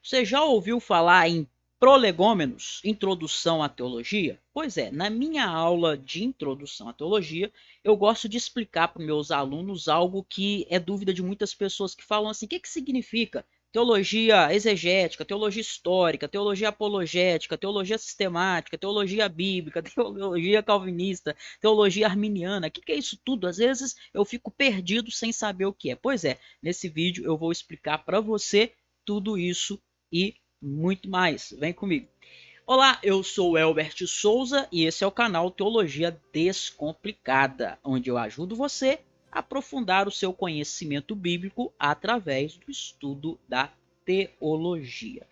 Você já ouviu falar em prolegômenos, introdução à teologia? Pois é, na minha aula de introdução à teologia, eu gosto de explicar para os meus alunos algo que é dúvida de muitas pessoas que falam assim: o que que significa teologia exegética, teologia histórica, teologia apologética, teologia sistemática, teologia bíblica, teologia calvinista, teologia arminiana? O que que é isso tudo? Às vezes eu fico perdido sem saber o que é. Pois é, nesse vídeo eu vou explicar para você tudo isso e muito mais. Vem comigo. Olá, eu sou o Elbert Souza e esse é o canal Teologia Descomplicada, onde eu ajudo você a aprofundar o seu conhecimento bíblico através do estudo da teologia.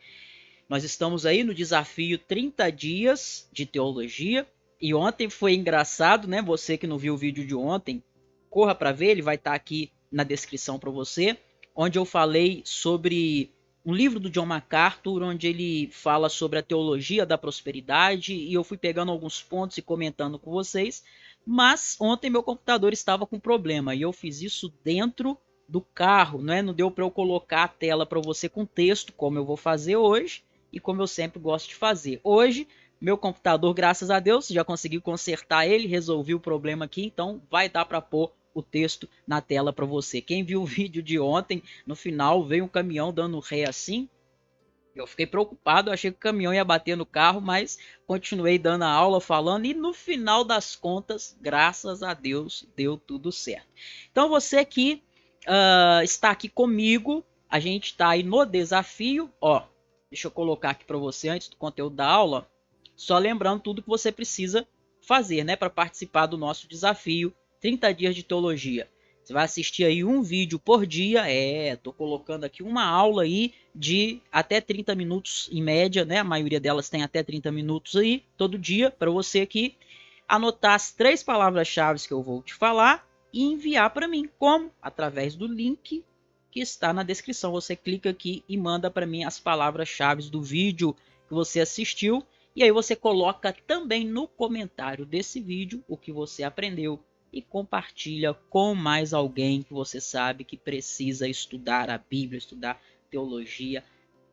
Nós estamos aí no desafio 30 dias de teologia e ontem foi engraçado, né? Você que não viu o vídeo de ontem, corra para ver, ele vai estar aqui na descrição para você, onde eu falei sobre um livro do John MacArthur, onde ele fala sobre a teologia da prosperidade, e eu fui pegando alguns pontos e comentando com vocês, mas ontem meu computador estava com problema, e eu fiz isso dentro do carro, né? Não deu para eu colocar a tela para você com texto, como eu vou fazer hoje, e como eu sempre gosto de fazer. Hoje, meu computador, graças a Deus, já consegui consertar ele, resolvi o problema aqui, então vai dar para pôr o texto na tela para você. Quem viu o vídeo de ontem, no final veio um caminhão dando ré assim. Eu fiquei preocupado, achei que o caminhão ia bater no carro, mas continuei dando a aula, falando, e no final das contas, graças a Deus, deu tudo certo. Então você que está aqui comigo, a gente está aí no desafio, ó, deixa eu colocar aqui para você antes do conteúdo da aula, só lembrando tudo que você precisa fazer, né, para participar do nosso desafio 30 dias de teologia. Você vai assistir aí um vídeo por dia, tô colocando aqui uma aula aí de até 30 minutos em média, né? A maioria delas tem até 30 minutos aí, todo dia, para você aqui anotar as 3 palavras-chave que eu vou te falar e enviar para mim. Como? Através do link que está na descrição. Você clica aqui e manda para mim as palavras-chave do vídeo que você assistiu. E aí você coloca também no comentário desse vídeo o que você aprendeu e compartilha com mais alguém que você sabe que precisa estudar a Bíblia, estudar teologia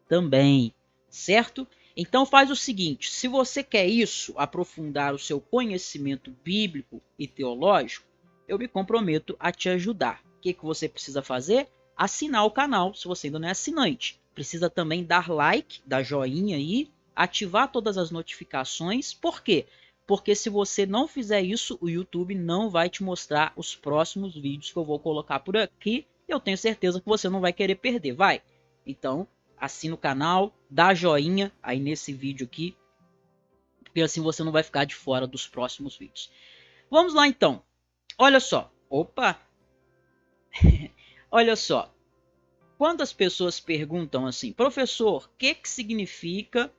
também, certo? Então faz o seguinte, se você quer isso, aprofundar o seu conhecimento bíblico e teológico, eu me comprometo a te ajudar. O que você precisa fazer? Assinar o canal, se você ainda não é assinante. Precisa também dar like, dar joinha aí, ativar todas as notificações. Por quê? Porque se você não fizer isso, o YouTube não vai te mostrar os próximos vídeos que eu vou colocar por aqui. Eu tenho certeza que você não vai querer perder, vai? Então, assina o canal, dá joinha aí nesse vídeo aqui, porque assim você não vai ficar de fora dos próximos vídeos. Vamos lá então. Olha só. Opa! Olha só. Quando as pessoas perguntam assim, professor, o que significa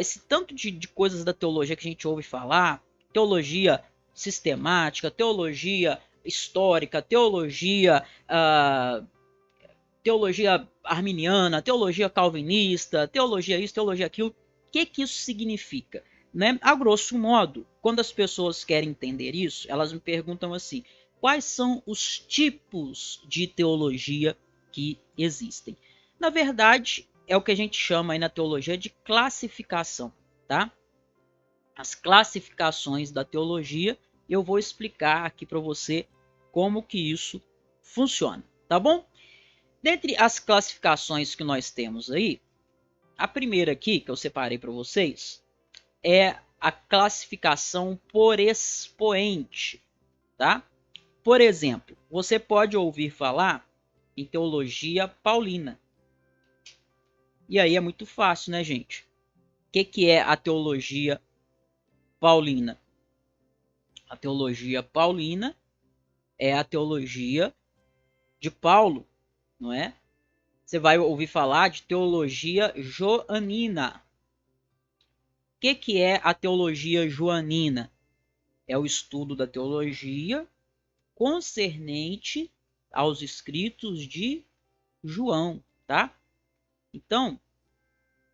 esse tanto de coisas da teologia que a gente ouve falar, teologia sistemática, teologia histórica, teologia arminiana, teologia calvinista, teologia isso, teologia aquilo. O que isso significa? Né? A grosso modo, quando as pessoas querem entender isso, elas me perguntam assim, quais são os tipos de teologia que existem? Na verdade, é o que a gente chama aí na teologia de classificação, tá? As classificações da teologia, eu vou explicar aqui para você como que isso funciona, tá bom? Dentre as classificações que nós temos aí, a primeira aqui que eu separei para vocês é a classificação por expoente, tá? Por exemplo, você pode ouvir falar em teologia paulina. E aí é muito fácil, né, gente? O que é a teologia paulina? A teologia paulina é a teologia de Paulo, não é? Você vai ouvir falar de teologia joanina. O que é a teologia joanina? É o estudo da teologia concernente aos escritos de João, tá? Então,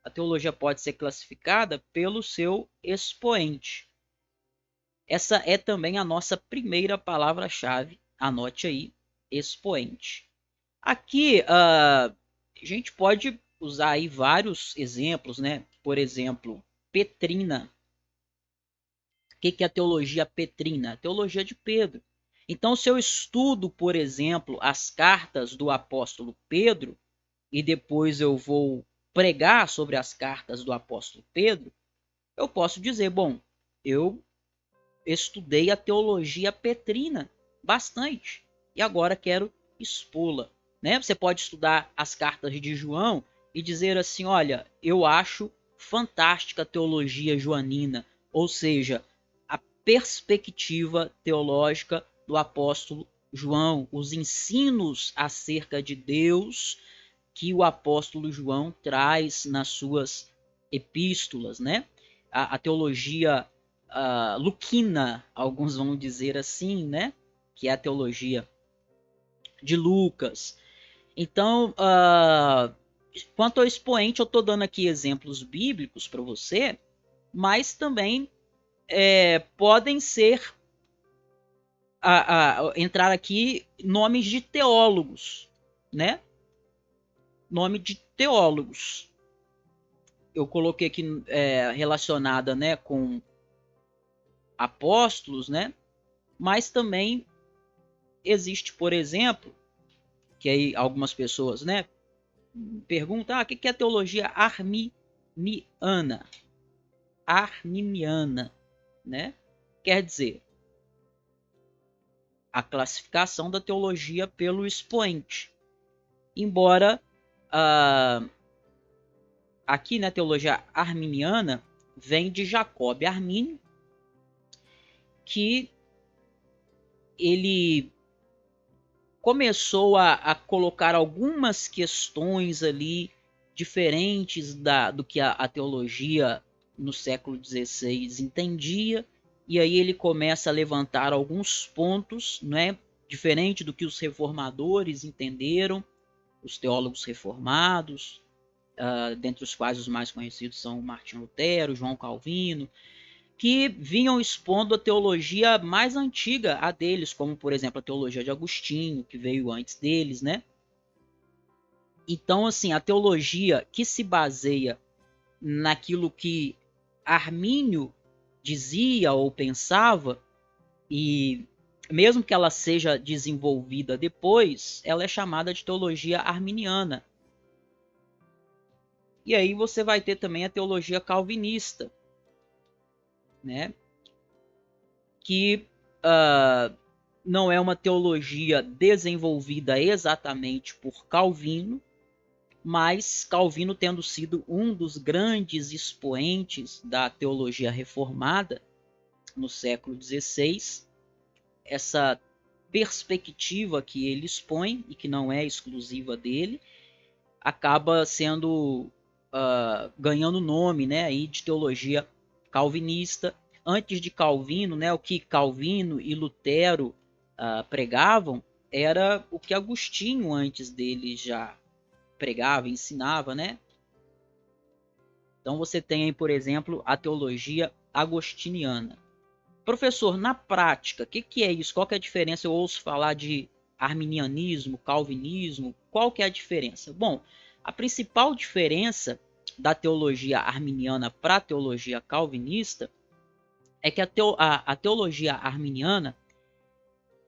a teologia pode ser classificada pelo seu expoente. Essa é também a nossa primeira palavra-chave. Anote aí, expoente. Aqui, a gente pode usar aí vários exemplos, né? Por exemplo, Petrina. O que é a teologia petrina? A teologia de Pedro. Então, se eu estudo, por exemplo, as cartas do apóstolo Pedro, e depois eu vou pregar sobre as cartas do apóstolo Pedro, eu posso dizer, bom, eu estudei a teologia petrina bastante e agora quero expô-la, né? Você pode estudar as cartas de João e dizer assim, olha, eu acho fantástica a teologia joanina, ou seja, a perspectiva teológica do apóstolo João, os ensinos acerca de Deus que o apóstolo João traz nas suas epístolas, né? A teologia luquina, alguns vão dizer assim, né? Que é a teologia de Lucas. Então, quanto ao expoente, eu estou dando aqui exemplos bíblicos para você, mas também podem ser entrar aqui nomes de teólogos, né? Nome de teólogos. Eu coloquei aqui relacionada, né, com apóstolos, né? Mas também existe, por exemplo, que aí algumas pessoas, né, perguntam, o que é a teologia arminiana? Arminiana, né? Quer dizer, a classificação da teologia pelo expoente. Embora aqui na teologia arminiana vem de Jacob Armínio, que ele começou a colocar algumas questões ali diferentes do que a teologia no século XVI entendia, e aí ele começa a levantar alguns pontos, né, diferente do que os reformadores entenderam, os teólogos reformados, dentre os quais os mais conhecidos são Martinho Lutero, João Calvino, que vinham expondo a teologia mais antiga a deles, como, por exemplo, a teologia de Agostinho, que veio antes deles, né? Então, assim, a teologia que se baseia naquilo que Armínio dizia ou pensava, e mesmo que ela seja desenvolvida depois, ela é chamada de teologia arminiana. E aí você vai ter também a teologia calvinista, né? Que não é uma teologia desenvolvida exatamente por Calvino, mas Calvino tendo sido um dos grandes expoentes da teologia reformada no século XVI, essa perspectiva que ele expõe, e que não é exclusiva dele, acaba sendo ganhando nome, né, aí de teologia calvinista. Antes de Calvino, né, o que Calvino e Lutero pregavam era o que Agostinho antes dele já pregava, ensinava, né? Então você tem aí, por exemplo, a teologia agostiniana. Professor, na prática, o que é isso? Qual que é a diferença? Eu ouço falar de arminianismo, calvinismo. Qual que é a diferença? Bom, a principal diferença da teologia arminiana para a teologia calvinista é que a teologia arminiana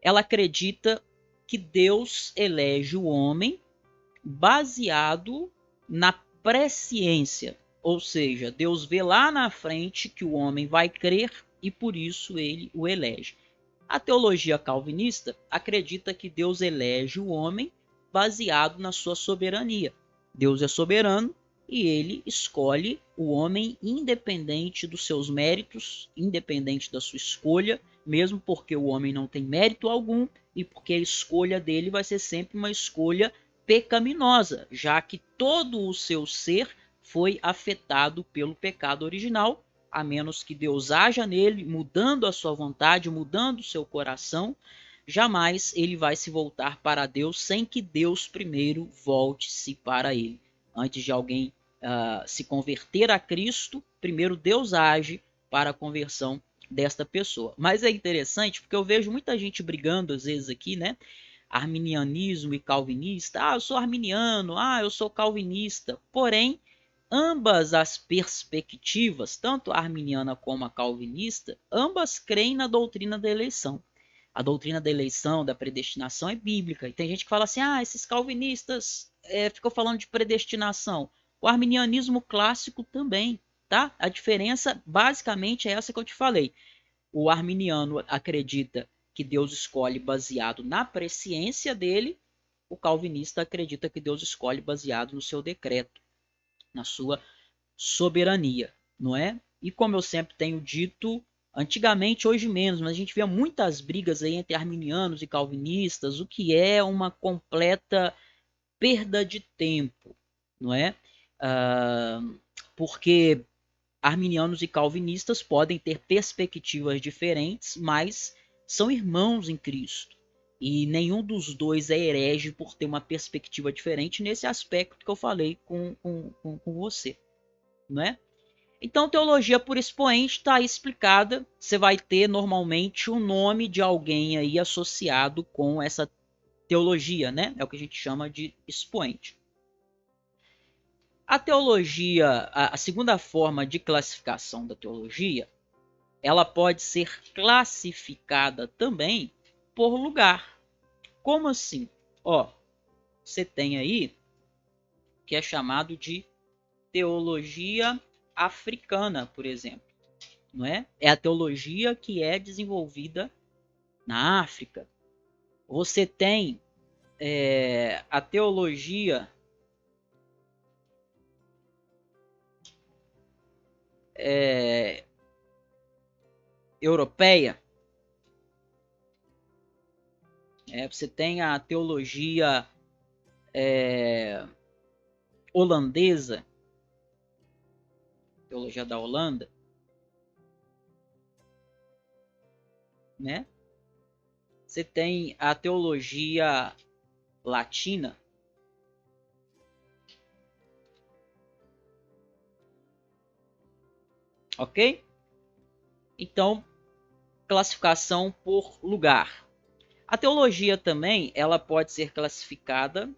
ela acredita que Deus elege o homem baseado na presciência, ou seja, Deus vê lá na frente que o homem vai crer e por isso ele o elege. A teologia calvinista acredita que Deus elege o homem baseado na sua soberania. Deus é soberano e ele escolhe o homem independente dos seus méritos, independente da sua escolha, mesmo porque o homem não tem mérito algum e porque a escolha dele vai ser sempre uma escolha pecaminosa, já que todo o seu ser foi afetado pelo pecado original, a menos que Deus haja nele, mudando a sua vontade, mudando o seu coração, jamais ele vai se voltar para Deus sem que Deus primeiro volte-se para ele. Antes de alguém se converter a Cristo, primeiro Deus age para a conversão desta pessoa. Mas é interessante porque eu vejo muita gente brigando às vezes aqui, né? arminianismo e calvinista. Ah, eu sou arminiano, ah, eu sou calvinista. Porém, ambas as perspectivas, tanto a arminiana como a calvinista, ambas creem na doutrina da eleição. A doutrina da eleição, da predestinação é bíblica. E tem gente que fala assim, ah, esses calvinistas ficam falando de predestinação. O arminianismo clássico também, tá? A diferença basicamente é essa que eu te falei. O arminiano acredita que Deus escolhe baseado na presciência dele, o calvinista acredita que Deus escolhe baseado no seu decreto, na sua soberania, não é? E como eu sempre tenho dito, antigamente, hoje menos, mas a gente vê muitas brigas aí entre arminianos e calvinistas, o que é uma completa perda de tempo, não é? Porque arminianos e calvinistas podem ter perspectivas diferentes, mas são irmãos em Cristo. E nenhum dos dois é herege por ter uma perspectiva diferente nesse aspecto que eu falei com você, não é? Então, teologia por expoente está explicada. Você vai ter normalmente o nome de alguém aí associado com essa teologia, né? É o que a gente chama de expoente. A teologia, a segunda forma de classificação da teologia, ela pode ser classificada também por lugar. Como assim? Ó, você tem aí que é chamado de teologia africana, por exemplo. Não é? É a teologia que é desenvolvida na África. Você tem a teologia europeia. Você tem a teologia holandesa, teologia da Holanda, né? Você tem a teologia latina, ok? Então, classificação por lugar. A teologia também, ela pode ser classificada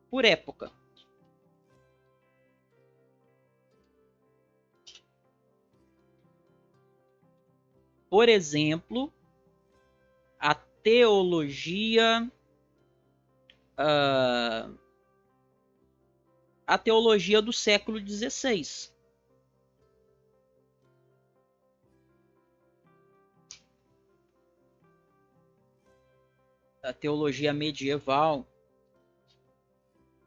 por época. Por exemplo, a teologia a teologia do século XVI. A teologia medieval,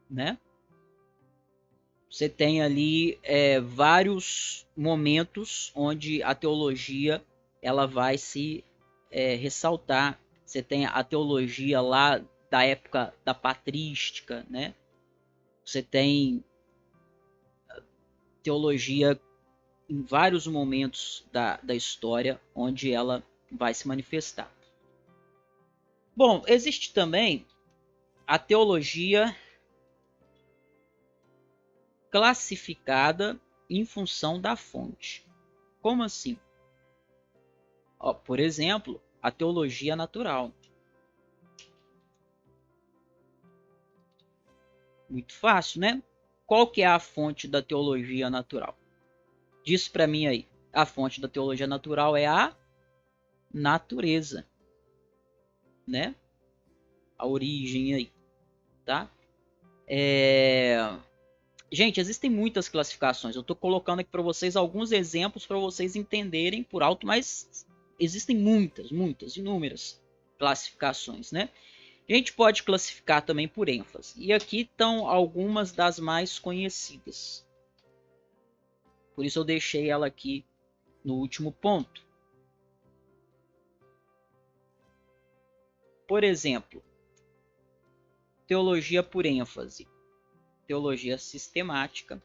né? Você tem ali vários momentos onde a teologia ela vai se ressaltar. Você tem a teologia lá da época da patrística, né? Você tem teologia em vários momentos da história onde ela vai se manifestar. Bom, existe também a teologia classificada em função da fonte. Como assim? Ó, por exemplo, a teologia natural. Muito fácil, né? Qual que é a fonte da teologia natural? Diz para mim aí. A fonte da teologia natural é a natureza, né? A origem aí, tá? Gente, existem muitas classificações. Eu estou colocando aqui para vocês alguns exemplos para vocês entenderem por alto, mas existem muitas, inúmeras classificações, né? A gente pode classificar também por ênfase. E aqui estão algumas das mais conhecidas. Por isso eu deixei ela aqui no último ponto. Por exemplo, teologia por ênfase. Teologia sistemática.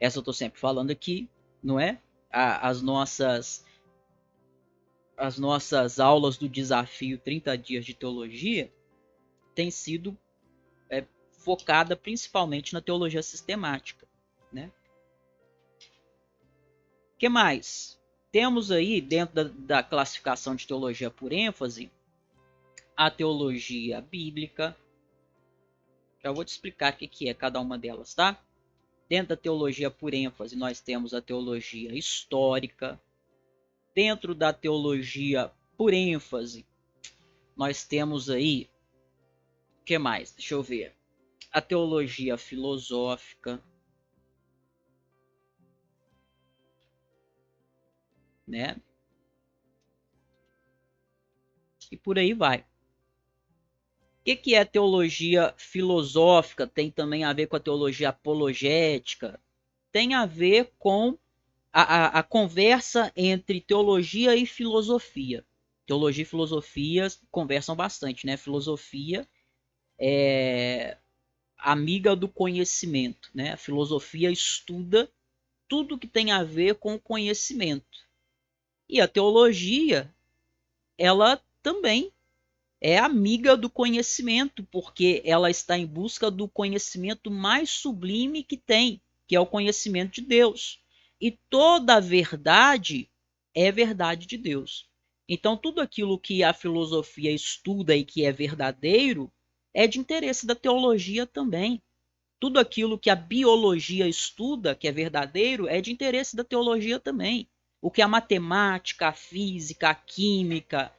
Essa eu estou sempre falando aqui, não é? As nossas aulas do desafio 30 dias de teologia têm sido focada principalmente na teologia sistemática, né? O que mais? Temos aí, dentro da classificação de teologia por ênfase, a teologia bíblica. Já vou te explicar o que é cada uma delas, tá? Dentro da teologia por ênfase, nós temos a teologia histórica. Dentro da teologia por ênfase, nós temos aí, o que mais? Deixa eu ver. A teologia filosófica, né? E por aí vai. O que é teologia filosófica? Tem também a ver com a teologia apologética. Tem a ver com a conversa entre teologia e filosofia. Teologia e filosofia conversam bastante, né? Filosofia é amiga do conhecimento, né? A filosofia estuda tudo que tem a ver com o conhecimento. E a teologia, ela também é amiga do conhecimento, porque ela está em busca do conhecimento mais sublime que tem, que é o conhecimento de Deus. E toda a verdade é verdade de Deus. Então, tudo aquilo que a filosofia estuda e que é verdadeiro é de interesse da teologia também. Tudo aquilo que a biologia estuda, que é verdadeiro, é de interesse da teologia também. O que a matemática, a física, a química,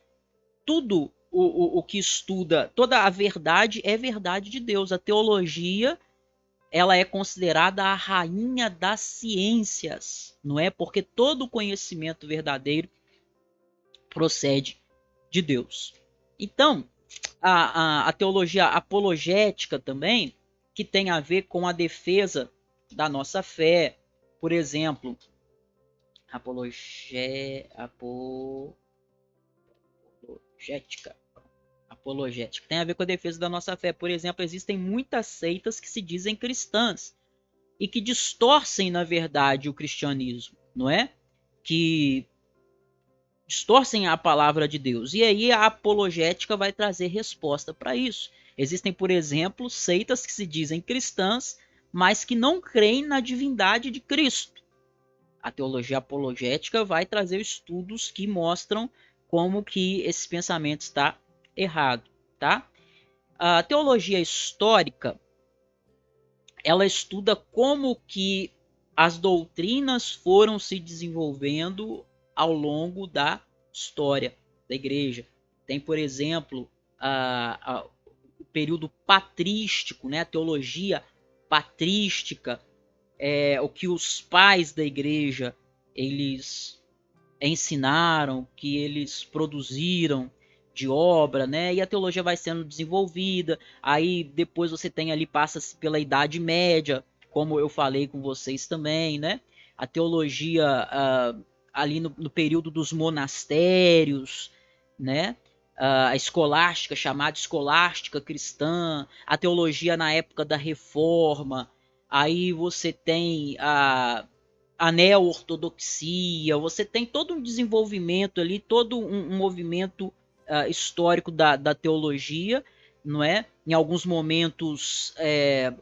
tudo o que estuda, toda a verdade é verdade de Deus. A teologia, ela é considerada a rainha das ciências, não é? Porque todo o conhecimento verdadeiro procede de Deus. Então, a teologia apologética também, que tem a ver com a defesa da nossa fé, por exemplo, apologética. Apologética tem a ver com a defesa da nossa fé. Por exemplo, existem muitas seitas que se dizem cristãs e que distorcem, na verdade, o cristianismo, não é? Que distorcem a palavra de Deus. E aí a apologética vai trazer resposta para isso. Existem, por exemplo, seitas que se dizem cristãs, mas que não creem na divindade de Cristo. A teologia apologética vai trazer estudos que mostram como que esse pensamento está errado, tá? A teologia histórica, ela estuda como que as doutrinas foram se desenvolvendo ao longo da história da igreja. Tem, por exemplo, o período patrístico, né? A teologia patrística, o que os pais da igreja eles ensinaram, que eles produziram de obra, né? E a teologia vai sendo desenvolvida. Aí depois você tem ali, passa-se pela Idade Média, como eu falei com vocês também, né? A teologia ali no período dos monastérios, né? A escolástica, chamada escolástica cristã, a teologia na época da Reforma. Aí você tem a neo-ortodoxia, você tem todo um desenvolvimento ali, todo um movimento histórico da teologia, não é? Em alguns momentos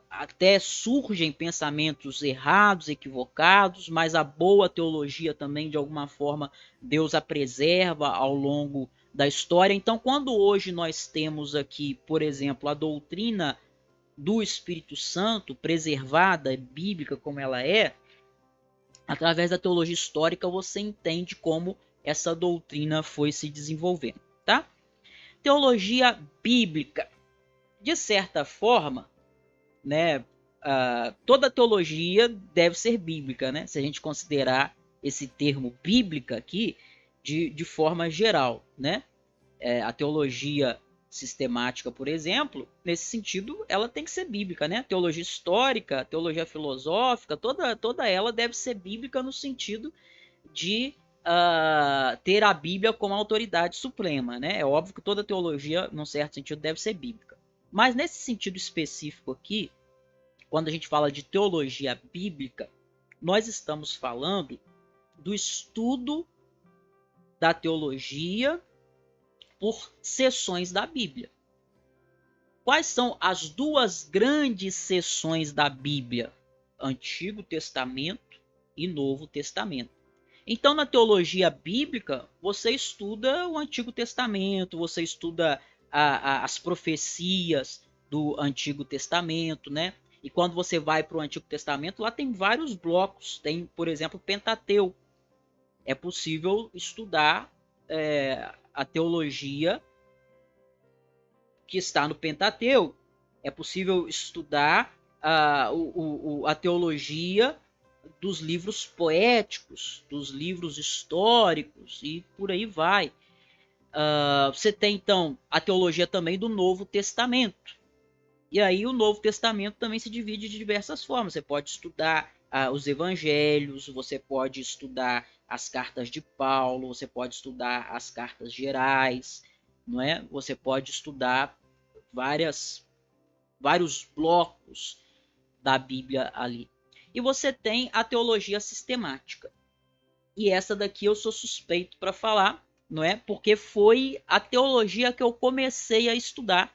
até surgem pensamentos errados, equivocados, mas a boa teologia também, de alguma forma, Deus a preserva ao longo da história. Então, quando hoje nós temos aqui, por exemplo, a doutrina do Espírito Santo preservada, bíblica como ela é, através da teologia histórica você entende como essa doutrina foi se desenvolvendo, tá? Teologia bíblica, de certa forma, né? Toda teologia deve ser bíblica, né? Se a gente considerar esse termo bíblica aqui de forma geral, né? A teologia sistemática, por exemplo, nesse sentido, ela tem que ser bíblica, né? Teologia histórica, teologia filosófica, toda ela deve ser bíblica no sentido de ter a Bíblia como autoridade suprema, né? É óbvio que toda teologia, num certo sentido, deve ser bíblica. Mas nesse sentido específico aqui, quando a gente fala de teologia bíblica, nós estamos falando do estudo da teologia por seções da Bíblia. Quais são as duas grandes seções da Bíblia? Antigo Testamento e Novo Testamento. Então, na teologia bíblica, você estuda o Antigo Testamento, você estuda as profecias do Antigo Testamento, né? E quando você vai para o Antigo Testamento, lá tem vários blocos. Tem, por exemplo, Pentateuco. É possível estudar a teologia que está no Pentateuco. É possível estudar a teologia dos livros poéticos, dos livros históricos e por aí vai. Você tem, então, a teologia também do Novo Testamento. E aí o Novo Testamento também se divide de diversas formas. Você pode estudar os evangelhos, você pode estudar as cartas de Paulo, você pode estudar as cartas gerais, não é? Você pode estudar vários blocos da Bíblia ali. E você tem a teologia sistemática. E essa daqui eu sou suspeito para falar, não é? Porque foi a teologia que eu comecei a estudar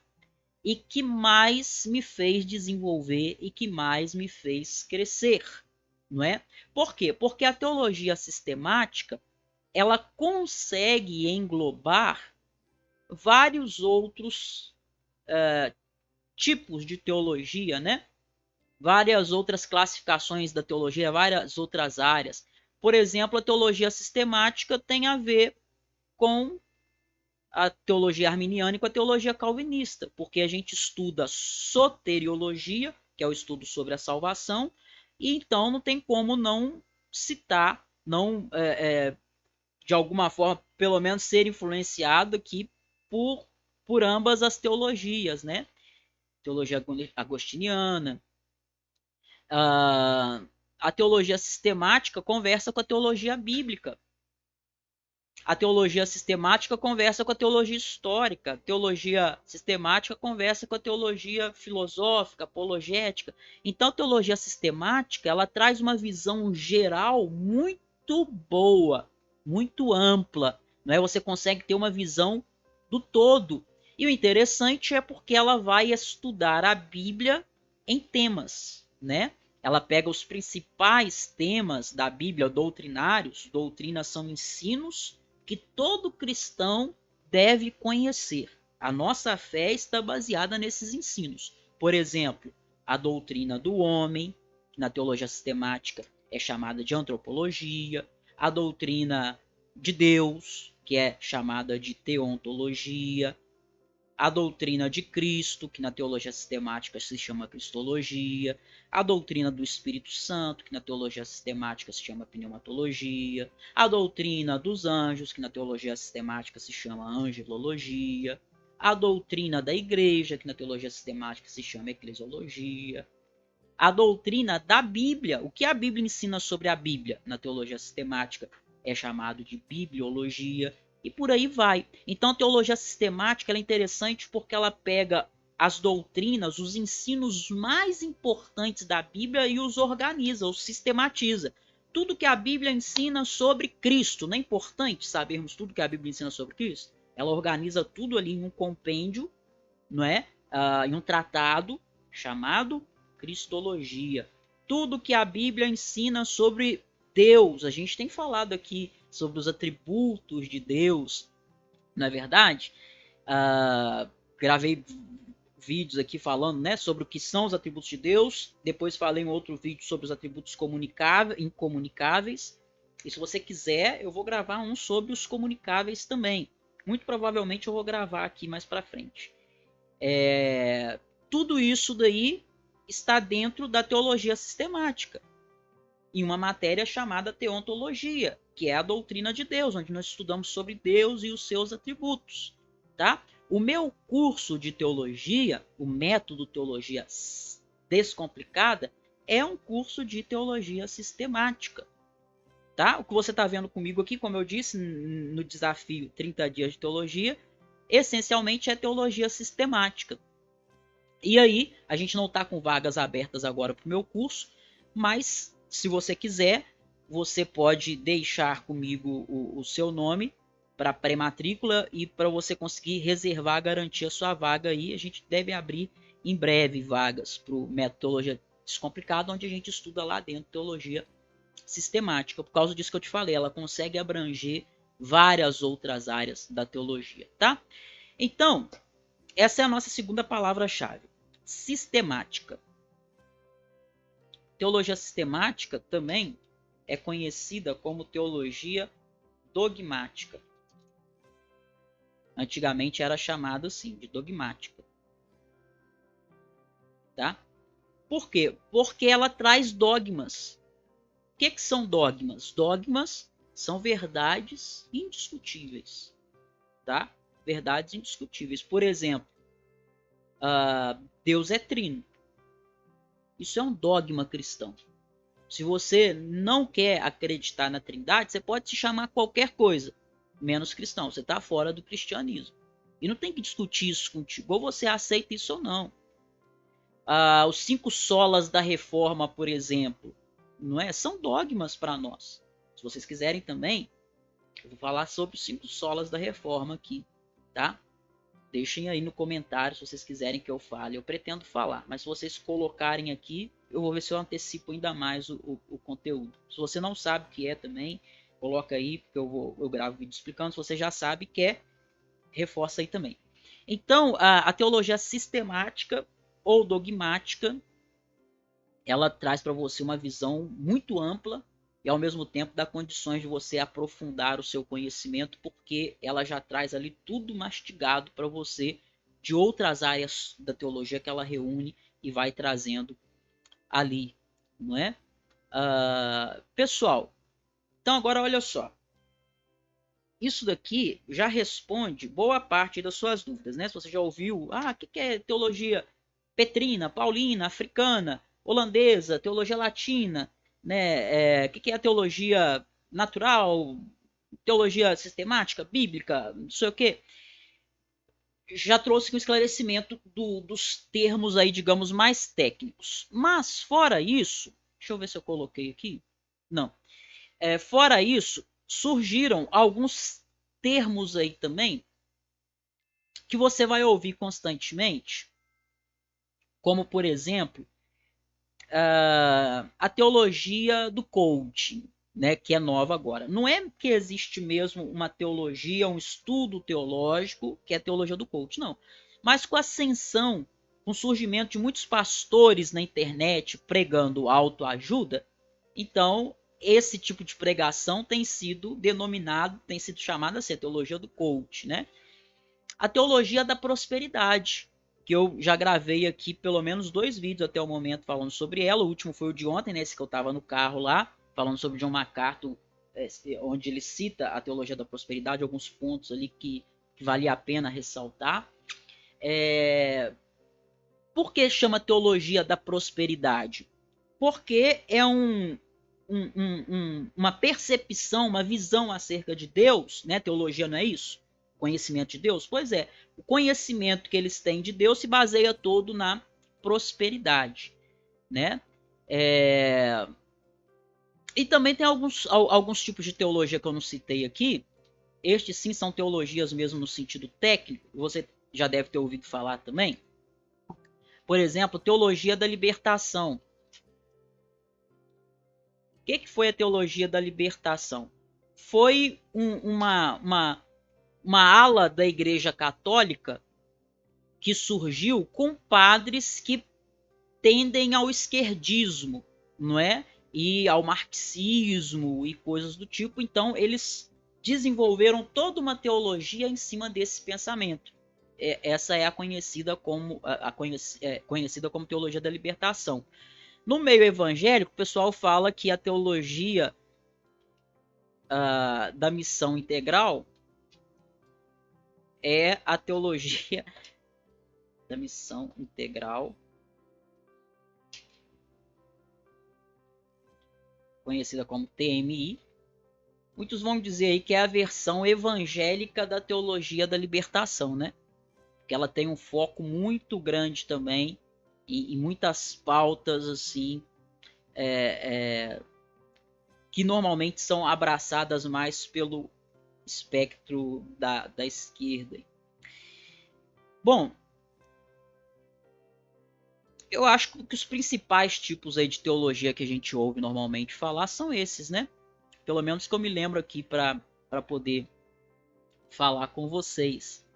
e que mais me fez desenvolver e que mais me fez crescer, não é? Por quê? Porque a teologia sistemática, ela consegue englobar vários outros tipos de teologia, né? Várias outras classificações da teologia, várias outras áreas. Por exemplo, a teologia sistemática tem a ver com a teologia arminiana e com a teologia calvinista, porque a gente estuda soteriologia, que é o estudo sobre a salvação, e então não tem como não citar, não de alguma forma, pelo menos ser influenciado aqui por ambas as teologias, né? Teologia agostiniana. A teologia sistemática conversa com a teologia bíblica. A teologia sistemática conversa com a teologia histórica, a teologia sistemática conversa com a teologia filosófica, apologética. Então, a teologia sistemática, ela traz uma visão geral muito boa, muito ampla, não é? Você consegue ter uma visão do todo. E o interessante é porque ela vai estudar a Bíblia em temas, né? Ela pega os principais temas da Bíblia doutrinários. Doutrinas são ensinos que todo cristão deve conhecer. A nossa fé está baseada nesses ensinos. Por exemplo, a doutrina do homem, que na teologia sistemática é chamada de antropologia, a doutrina de Deus, que é chamada de teontologia, a doutrina de Cristo, que na teologia sistemática se chama cristologia, a doutrina do Espírito Santo, que na teologia sistemática se chama pneumatologia, a doutrina dos anjos, que na teologia sistemática se chama angelologia, a doutrina da igreja, que na teologia sistemática se chama eclesiologia, a doutrina da Bíblia, o que a Bíblia ensina sobre a Bíblia na teologia sistemática é chamado de bibliologia, e por aí vai. Então a teologia sistemática é interessante porque ela pega as doutrinas, os ensinos mais importantes da Bíblia e os organiza, os sistematiza. Tudo que a Bíblia ensina sobre Cristo, não é importante sabermos tudo que a Bíblia ensina sobre Cristo? Ela organiza tudo ali em um compêndio, não é? Em um tratado chamado Cristologia. Tudo que a Bíblia ensina sobre Deus. A gente tem falado aqui sobre os atributos de Deus, não é verdade? Gravei vídeos aqui falando, né, sobre o que são os atributos de Deus. Depois falei em outro vídeo sobre os atributos incomunicáveis. E se você quiser, eu vou gravar um sobre os comunicáveis também. Muito provavelmente eu vou gravar aqui mais para frente. Tudo isso daí está dentro da teologia sistemática, em uma matéria chamada teontologia, que é a doutrina de Deus, onde nós estudamos sobre Deus e os seus atributos, tá? O meu curso de teologia, o método Teologia Descomplicada, é um curso de teologia sistemática, tá? O que você está vendo comigo aqui, como eu disse, no desafio 30 dias de teologia, essencialmente é teologia sistemática. E aí, a gente não está com vagas abertas agora para o meu curso, mas se você quiser, você pode deixar comigo o seu nome para pré-matrícula e para você conseguir reservar, garantir a sua vaga aí. A gente deve abrir em breve vagas para o método Teologia Descomplicada, onde a gente estuda lá dentro teologia sistemática. Por causa disso que eu te falei, ela consegue abranger várias outras áreas da teologia, tá? Então, essa é a nossa segunda palavra-chave. Sistemática. Teologia sistemática também é conhecida como teologia dogmática. Antigamente era chamada assim, de dogmática. Tá? Por quê? Porque ela traz dogmas. O que são dogmas? Dogmas são verdades indiscutíveis. Tá? Verdades indiscutíveis. Por exemplo, Deus é trino. Isso é um dogma cristão. Se você não quer acreditar na Trindade, você pode se chamar qualquer coisa, menos cristão. Você está fora do cristianismo. E não tem que discutir isso contigo. Ou você aceita isso ou não. Os 5 solas da reforma, por exemplo, não é? São dogmas para nós. Se vocês quiserem também, eu vou falar sobre os 5 solas da reforma aqui, tá? Deixem aí no comentário se vocês quiserem que eu fale. Eu pretendo falar, mas se vocês colocarem aqui, eu vou ver se eu antecipo ainda mais o conteúdo. Se você não sabe o que é também, coloca aí, porque eu gravo vídeo explicando. Se você já sabe, quer, reforça aí também. Então, a teologia sistemática ou dogmática, ela traz para você uma visão muito ampla e ao mesmo tempo dá condições de você aprofundar o seu conhecimento, porque ela já traz ali tudo mastigado para você de outras áreas da teologia que ela reúne e vai trazendo ali, não é? Pessoal, então agora olha só. Isso daqui já responde boa parte das suas dúvidas, né? Se você já ouviu, o que é teologia petrina, paulina, africana, holandesa, teologia latina, né? O que é a teologia natural, teologia sistemática, bíblica, não sei o quê. Já trouxe um esclarecimento dos termos aí, digamos, mais técnicos. Mas, fora isso, deixa eu ver se eu coloquei aqui. Não. Fora isso, surgiram alguns termos aí também que você vai ouvir constantemente, como, por exemplo, a teologia do coaching, né, que é nova agora. Não é que existe mesmo uma teologia, um estudo teológico, que é a teologia do coaching, não. Mas com a ascensão, com o surgimento de muitos pastores na internet pregando autoajuda, então esse tipo de pregação tem sido denominado, tem sido chamada assim, a teologia do coach, né? A teologia da prosperidade, que eu já gravei aqui pelo menos 2 vídeos até o momento falando sobre ela. O último foi o de ontem, né, esse que eu estava no carro lá, falando sobre John MacArthur, onde ele cita a teologia da prosperidade, alguns pontos ali que valia a pena ressaltar. Por que chama teologia da prosperidade? Porque é uma percepção, uma visão acerca de Deus, né? Teologia não é isso? Conhecimento de Deus? Pois é, o conhecimento que eles têm de Deus se baseia todo na prosperidade, né? E também tem alguns tipos de teologia que eu não citei aqui. Estes sim são teologias mesmo no sentido técnico, você já deve ter ouvido falar também. Por exemplo, teologia da libertação. O que foi a teologia da libertação? Foi uma ala da Igreja Católica que surgiu com padres que tendem ao esquerdismo, não é? E ao marxismo e coisas do tipo. Então, eles desenvolveram toda uma teologia em cima desse pensamento. Essa é a conhecida como, conhecida como teologia da libertação. No meio evangélico, o pessoal fala que a teologia da missão integral é a teologia da missão integral, conhecida como TMI. Muitos vão dizer aí que é a versão evangélica da teologia da libertação, né? Que ela tem um foco muito grande também em muitas pautas assim, que normalmente são abraçadas mais pelo espectro da esquerda. Bom, eu acho que os principais tipos aí de teologia que a gente ouve normalmente falar são esses, né? Pelo menos que eu me lembro aqui para poder falar com vocês.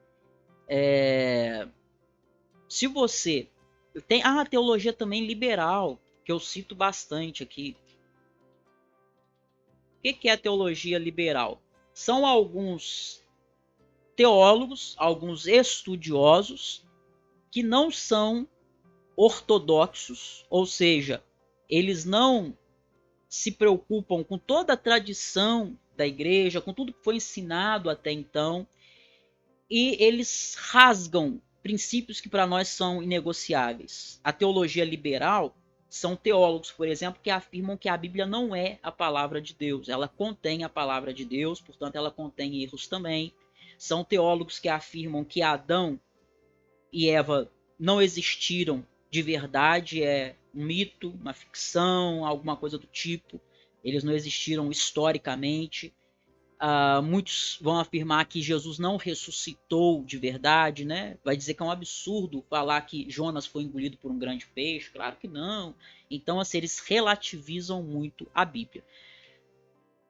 Se você tem a teologia também liberal, que eu cito bastante aqui. O que é a teologia liberal? São alguns teólogos, alguns estudiosos que não são ortodoxos, ou seja, eles não se preocupam com toda a tradição da igreja, com tudo que foi ensinado até então, e eles rasgam princípios que para nós são inegociáveis. A teologia liberal são teólogos, por exemplo, que afirmam que a Bíblia não é a palavra de Deus. Ela contém a palavra de Deus, portanto, ela contém erros também. São teólogos que afirmam que Adão e Eva não existiram de verdade, é um mito, uma ficção, alguma coisa do tipo. Eles não existiram historicamente. Muitos vão afirmar que Jesus não ressuscitou de verdade, né? Vai dizer que é um absurdo falar que Jonas foi engolido por um grande peixe. Claro que não. Então, assim, eles relativizam muito a Bíblia.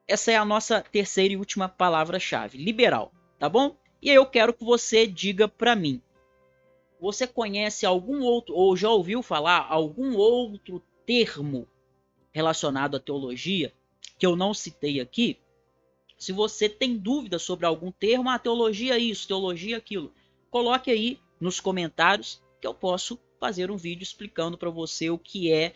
Essa é a nossa terceira e última palavra-chave, liberal, tá bom? E aí eu quero que você diga para mim, você conhece algum outro, ou já ouviu falar algum outro termo relacionado à teologia que eu não citei aqui? Se você tem dúvida sobre algum termo, teologia isso, teologia aquilo, coloque aí nos comentários que eu posso fazer um vídeo explicando para você o que é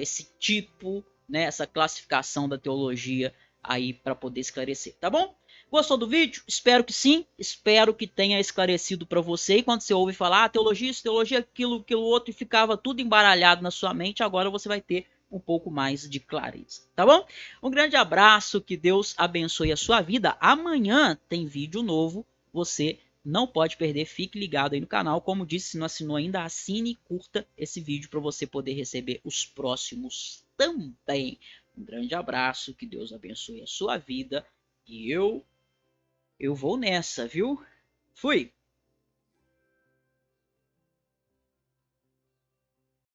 esse tipo, né, essa classificação da teologia aí para poder esclarecer, tá bom? Gostou do vídeo? Espero que sim, espero que tenha esclarecido para você. E quando você ouve falar teologia isso, teologia aquilo, aquilo outro, e ficava tudo embaralhado na sua mente, agora você vai ter um pouco mais de clareza, tá bom? Um grande abraço, que Deus abençoe a sua vida. Amanhã tem vídeo novo, você não pode perder, fique ligado aí no canal. Como disse, se não assinou ainda, assine e curta esse vídeo para você poder receber os próximos também. Um grande abraço, que Deus abençoe a sua vida e eu vou nessa, viu? Fui!